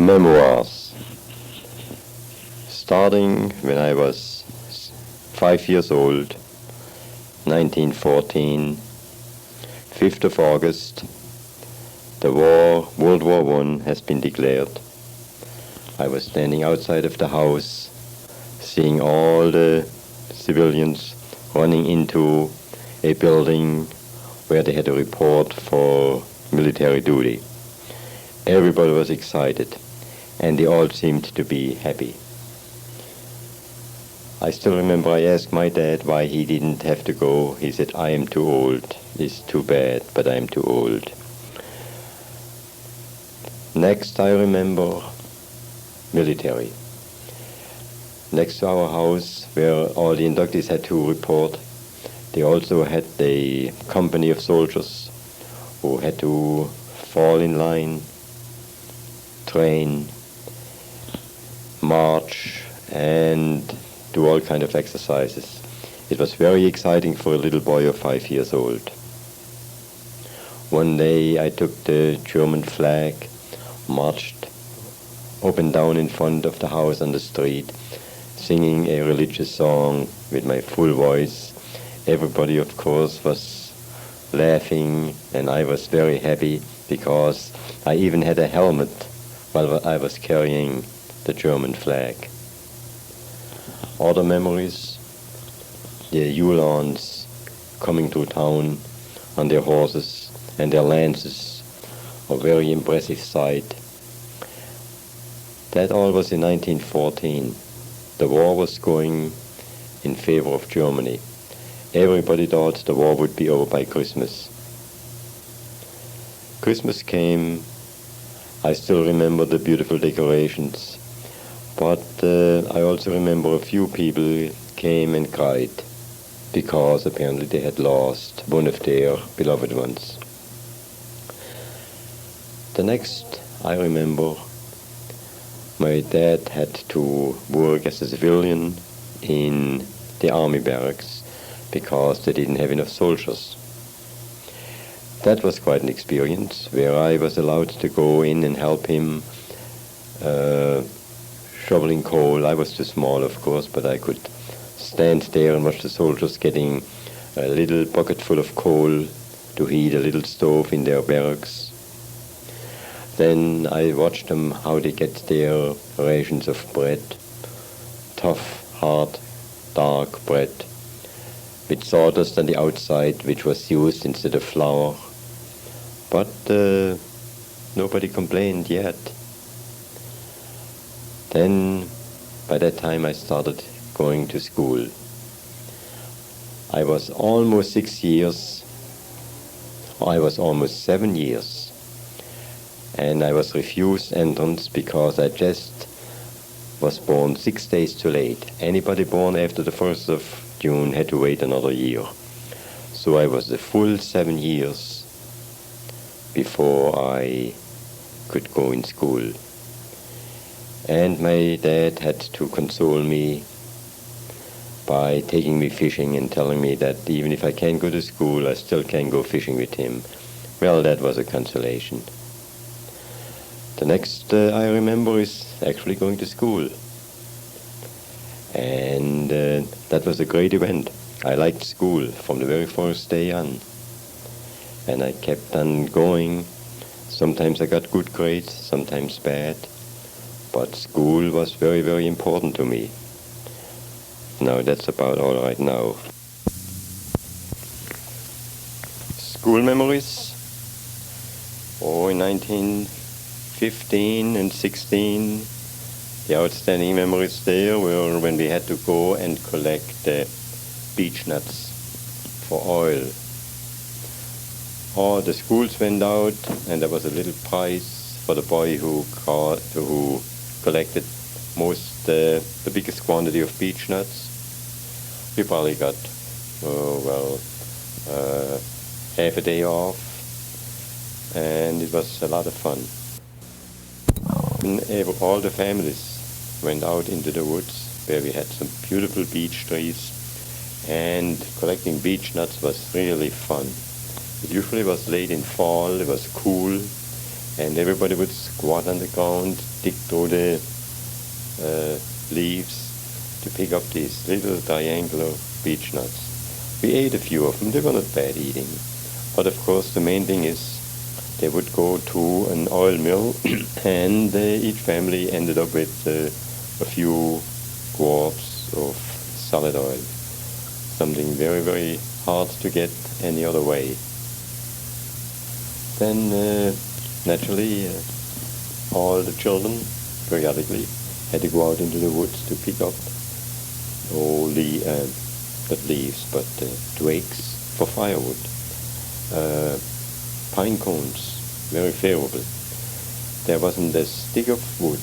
Memoirs. Starting when I was 5 years old, 1914, 5th of August, the World War I has been declared. I was standing outside of the house, seeing all the civilians running into a building where they had a report for military duty. Everybody was excited, and they all seemed to be happy. I still remember I asked my dad why he didn't have to go. He said, "I am too old. It's too bad, but I am too old." Next, I remember military. Next to our house, where all the inductees had to report, they also had a company of soldiers who had to fall in line, train, march, and do all kind of exercises. It was very exciting for a little boy of 5 years old. One day I took the German flag, marched up and down in front of the house on the street, singing a religious song with my full voice. Everybody, of course, was laughing, and I was very happy because I even had a helmet while I was carrying the German flag. Other memories, the Uhlans coming to town on their horses and their lances, a very impressive sight. That all was in 1914. The war was going in favor of Germany. Everybody thought the war would be over by Christmas. Christmas came. I still remember the beautiful decorations, but I also remember a few people came and cried because apparently they had lost one of their beloved ones. The next, I remember, my dad had to work as a civilian in the army barracks because they didn't have enough soldiers. That was quite an experience where I was allowed to go in and help him shoveling coal. I was too small, of course, but I could stand there and watch the soldiers getting a little bucket full of coal to heat a little stove in their barracks. Then I watched them how they get their rations of bread, tough, hard, dark bread, with sawdust on the outside, which was used instead of flour. But nobody complained yet. Then, by that time, I started going to school. I was almost 6 years, or I was almost 7 years, and I was refused entrance because I just was born 6 days too late. Anybody born after the 1st of June had to wait another year. So I was the full 7 years before I could go in school. And my dad had to console me by taking me fishing and telling me that even if I can't go to school, I still can go fishing with him. Well, that was a consolation. The next I remember is actually going to school. And that was a great event. I liked school from the very first day on. And I kept on going. Sometimes I got good grades, sometimes bad. But school was very, very important to me. Now that's about all right now. School memories. Oh, in 1915 and 16, the outstanding memories there were when we had to go and collect beech nuts for oil. All the schools went out, and there was a little prize for the boy who collected the biggest quantity of beech nuts. We probably got half a day off, and it was a lot of fun. All the families went out into the woods where we had some beautiful beech trees, and collecting beech nuts was really fun. It usually was late in fall, it was cool, and everybody would squat on the ground, dig through the leaves to pick up these little triangular beech nuts. We ate a few of them. They were not bad eating. But of course the main thing is they would go to an oil mill and each family ended up with a few quarts of solid oil. Something very, very hard to get any other way. Then naturally all the children periodically had to go out into the woods to pick up not leaves, but twigs for firewood. Pine cones, very favorable. There wasn't a stick of wood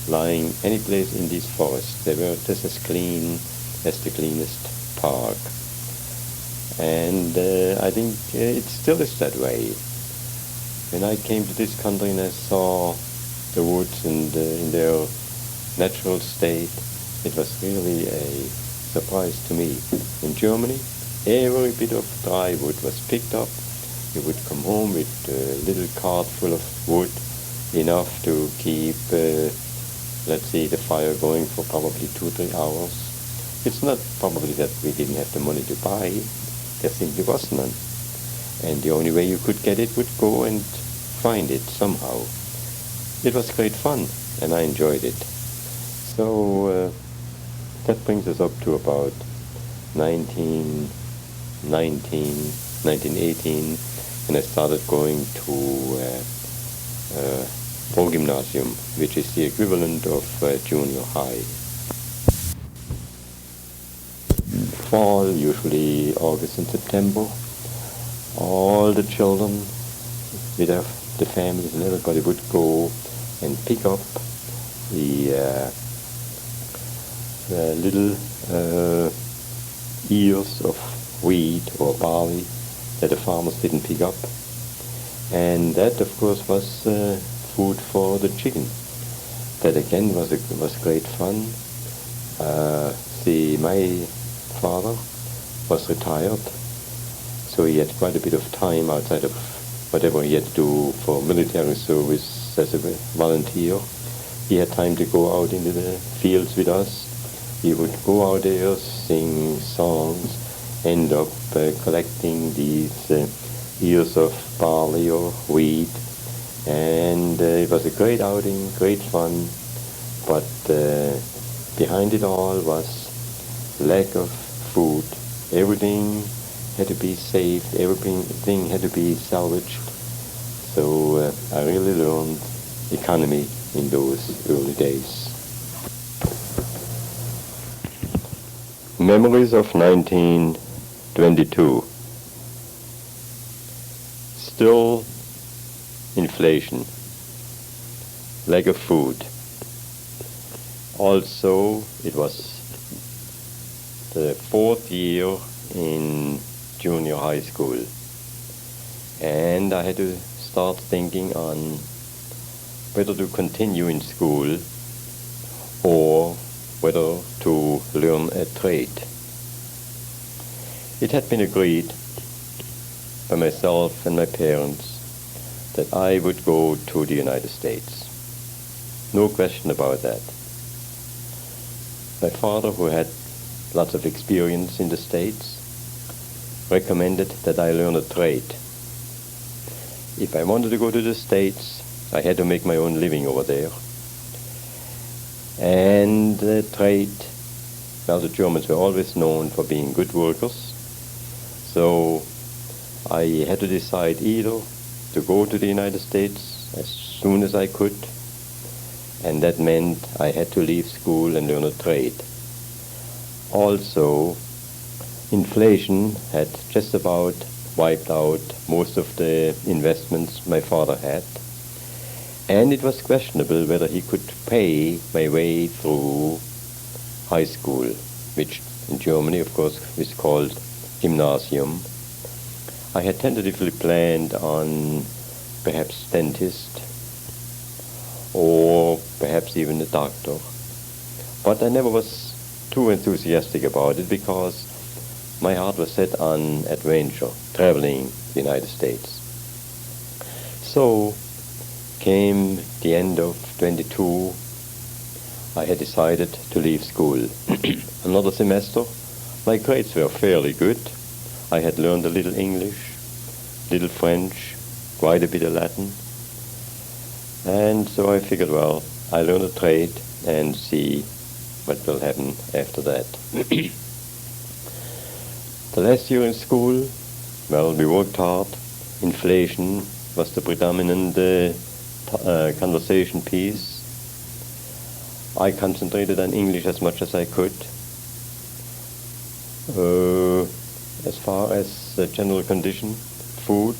lying any place in these forests. They were just as clean as the cleanest park. And I think it still is that way. When I came to this country and I saw the woods and in their natural state, it was really a surprise to me. In Germany, every bit of dry wood was picked up. You would come home with a little cart full of wood, enough to keep, let's say, the fire going for probably 2-3 hours. It's not probably that we didn't have the money to buy. There simply was none. And the only way you could get it would go and find it somehow. It was great fun, and I enjoyed it. So that brings us up to about 1918, and I started going to Pro-Gymnasium, which is the equivalent of junior high. Fall, usually August and September, all the children with the families and everybody would go and pick up the little ears of wheat or barley that the farmers didn't pick up. And that, of course, was food for the chicken. That again was great fun. My father was retired, so he had quite a bit of time outside of whatever he had to do for military service as a volunteer. He had time to go out into the fields with us. He would go out there, sing songs, end up collecting these ears of barley or wheat, and it was a great outing, great fun, but behind it all was lack of food. Everything had to be saved, everything had to be salvaged, so I really learned economy in those early days. Memories of 1922. Still inflation, lack of food. Also, it was the 4th year in junior high school, and I had to start thinking on whether to continue in school or whether to learn a trade. It had been agreed by myself and my parents that I would go to the United States. No question about that. My father, who had lots of experience in the States, recommended that I learn a trade. If I wanted to go to the States, I had to make my own living over there. And the trade, well, the Germans were always known for being good workers, so I had to decide either to go to the United States as soon as I could, and that meant I had to leave school and learn a trade. Also, inflation had just about wiped out most of the investments my father had, and it was questionable whether he could pay my way through high school, which in Germany, of course, is called Gymnasium. I had tentatively planned on perhaps dentist or perhaps even a doctor, but I never was too enthusiastic about it because my heart was set on adventure, traveling the United States. So came the end of 22, I had decided to leave school. Another semester, my grades were fairly good. I had learned a little English, little French, quite a bit of Latin. And so I figured, well, I learn a trade and see what will happen after that. The last year in school, well, we worked hard. Inflation was the predominant conversation piece. I concentrated on English as much as I could. As far as the general condition, food,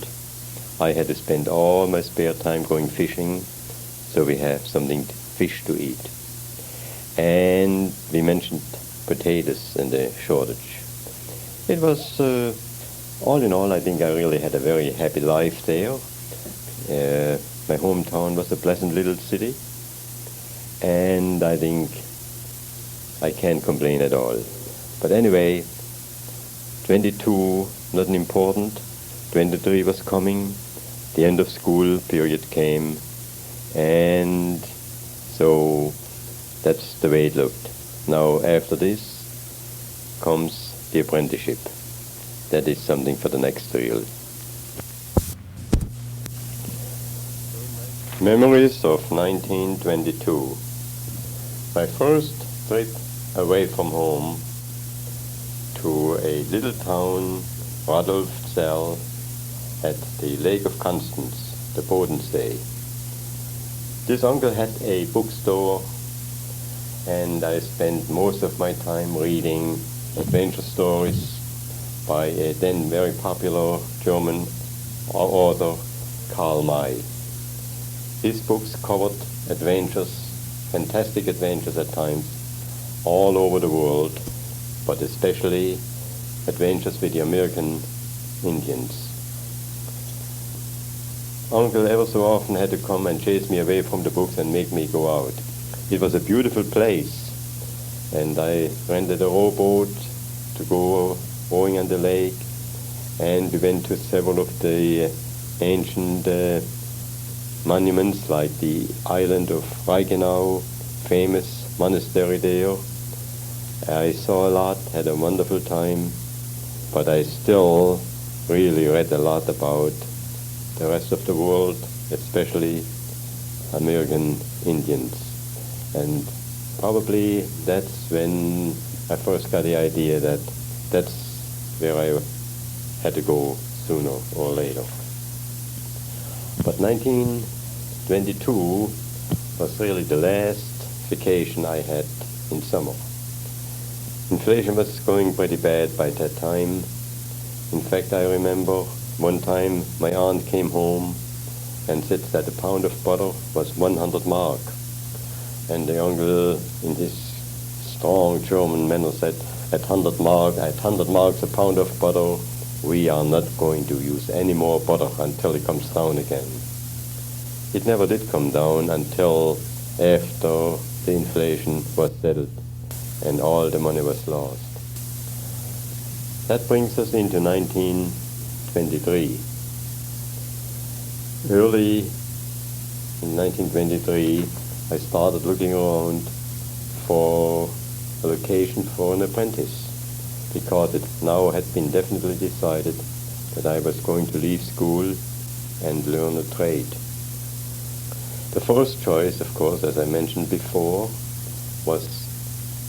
I had to spend all my spare time going fishing, so we have something fish to eat. And we mentioned potatoes and the shortage. It was, all in all, I think I really had a very happy life there. My hometown was a pleasant little city, and I think I can't complain at all. But anyway, 22, not important. 23 was coming. The end of school period came, and so that's the way it looked. Now, after this comes the apprenticeship. That is something for the next reel. Memories of 1922. My first trip away from home to a little town, Radolfzell, at the Lake of Constance, the Bodensee. This uncle had a bookstore, and I spent most of my time reading adventure stories by a then very popular German author, Karl May. His books covered adventures, fantastic adventures at times, all over the world, but especially adventures with the American Indians. Uncle ever so often had to come and chase me away from the books and make me go out. It was a beautiful place, and I rented a rowboat to go rowing on the lake, and we went to several of the ancient monuments, like the island of Reichenau, famous monastery there. I saw a lot, had a wonderful time, but I still really read a lot about the rest of the world, especially American Indians. And probably that's when I first got the idea that that's where I had to go sooner or later. But 1922 was really the last vacation I had in summer. Inflation was going pretty bad by that time. In fact, I remember one time my aunt came home and said that a pound of butter was 100 mark. And the uncle, in his strong German manner, said, at 100 marks a pound of butter, we are not going to use any more butter until it comes down again. It never did come down until after the inflation was settled and all the money was lost. That brings us into 1923. Early in 1923, I started looking around for a location for an apprentice, because it now had been definitely decided that I was going to leave school and learn a trade. The first choice, of course, as I mentioned before, was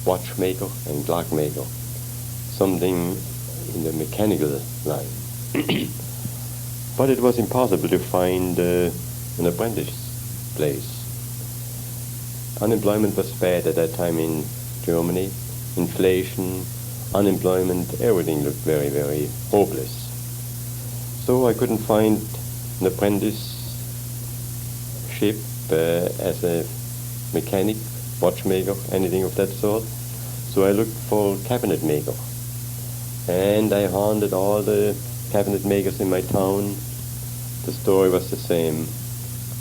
watchmaker and clockmaker, something in the mechanical line. But it was impossible to find an apprentice place. Unemployment was bad at that time in Germany. Inflation, unemployment, everything looked very, very hopeless. So I couldn't find an apprenticeship as a mechanic, watchmaker, anything of that sort. So I looked for cabinet maker. And I haunted all the cabinet makers in my town. The story was the same.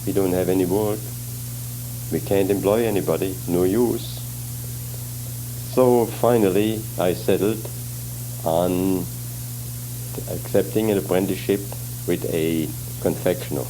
We don't have any work. We can't employ anybody, no use. So finally I settled on accepting an apprenticeship with a confectioner.